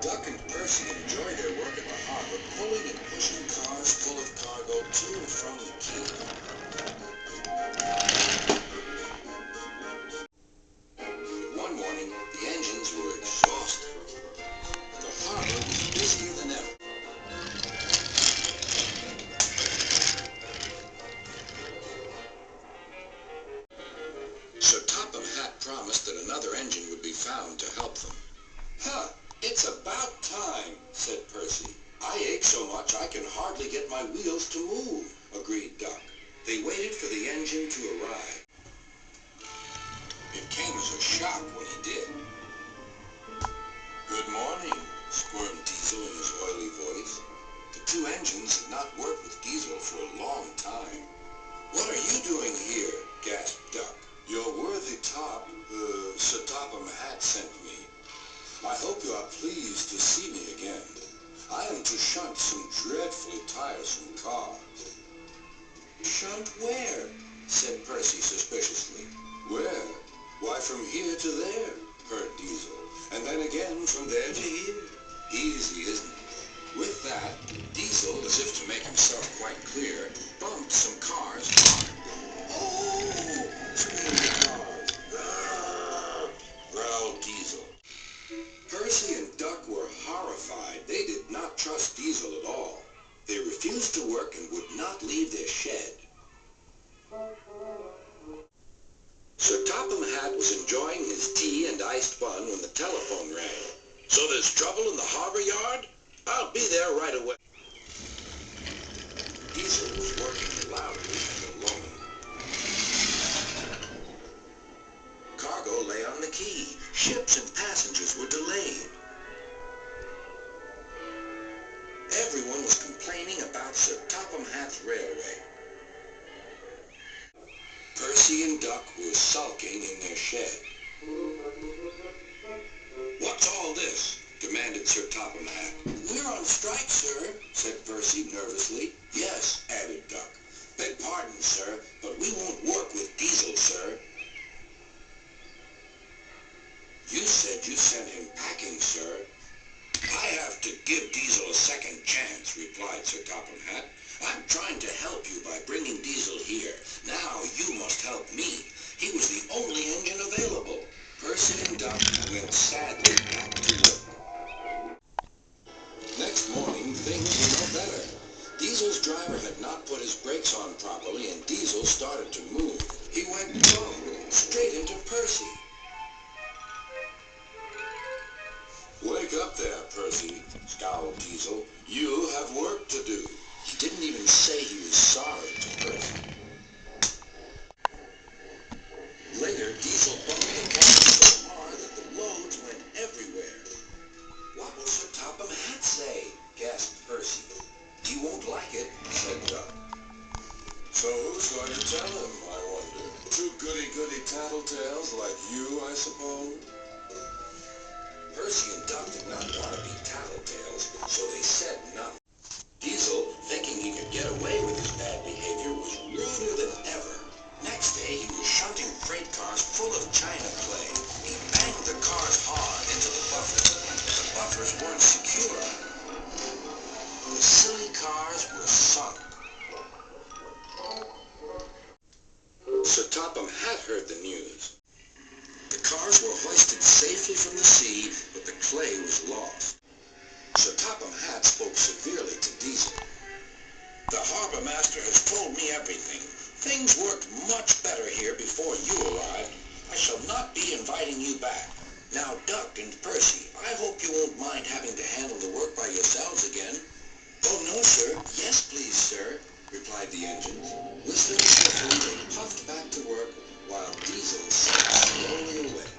Duck and Percy enjoy their work at the harbor, pulling and pushing cars full of cargo to and from the quay. One morning, the engines were exhausted. The harbor was busier than ever. Sir Topham Hatt promised that another engine would be found to help them. "Huh, it's about time," said Percy. "I ache so much I can hardly get my wheels to move," agreed Duck. They waited for the engine to arrive. It came as a shock when he did. "Good morning," squirmed Diesel in his oily voice. The two engines had not worked with Diesel for a long time. "What are you doing here?" gasped Duck. "Your worthy Sir Topham Hatt sent me. I hope you are pleased to see me again. I am to shunt some dreadfully tiresome cars." "Shunt where?" said Percy suspiciously. "Where? Why, from here to there," purred Diesel. "And then again from there to here. Easy, isn't it?" With that, Diesel, as if to make himself quite clear, bumped some cars hard. "Oh!" screamed the cars. "Grrr!" growled Diesel. Percy and Duck were horrified. They did not trust Diesel at all. They refused to work and would not leave their shed. Sir Topham Hatt was enjoying his tea and iced bun when the telephone rang. "So there's trouble in the harbor yard? I'll be there right away." Diesel was working loudly and alone. Cargo lay on the quay. Ships and passengers were delayed. Everyone was complaining about Sir Topham Hatt's railway. Percy and Duck were sulking in their shed. "What's all this?" demanded Sir Topham Hatt. "We're on strike, sir," said Percy nervously. "Yes," added Duck. "Beg pardon, sir, but we won't work with Diesel, sir." "You said you sent him packing, sir." "I have to give Diesel a second chance," replied Sir Topham Hatt. "I'm trying to help you by bringing Diesel here. Now you must help me. He was the only engine available." Percy and Duck went sadly back to work. Next morning, things were no better. Diesel's driver had not put his brakes on properly, and Diesel started to move. He went plumb straight into Percy. "Wake up there, Percy," scowled Diesel. "You have work to do." He didn't even say he was sorry to Percy. Later, Diesel bumped the car so hard that the loads went everywhere. "What will Sir Topham Hatt say?" gasped Percy. "He won't like it," said Duck. "So who's going to tell him, I wonder? Two goody-goody tattletales like you, I suppose?" Percy and Duck did not want to be tattletales, so they said nothing. Diesel, thinking he could get away with his bad behavior, was ruder than ever. Next day, he was shunting freight cars full of china clay. He banged the cars hard into the buffers, but the buffers weren't secure. The silly cars were sunk. Sir Topham Hatt heard the news. The cars were hoisted safely from the sea, but the clay was lost. Sir Topham Hatt spoke severely to Diesel. "The harbor master has told me everything. Things worked much better here before you arrived. I shall not be inviting you back. Now, Duck and Percy, I hope you won't mind having to handle the work by yourselves again." "Oh, no, sir. Yes, please, sir," replied the engines. Whistling swiftly, they puffed back to work while Diesel sank slowly away.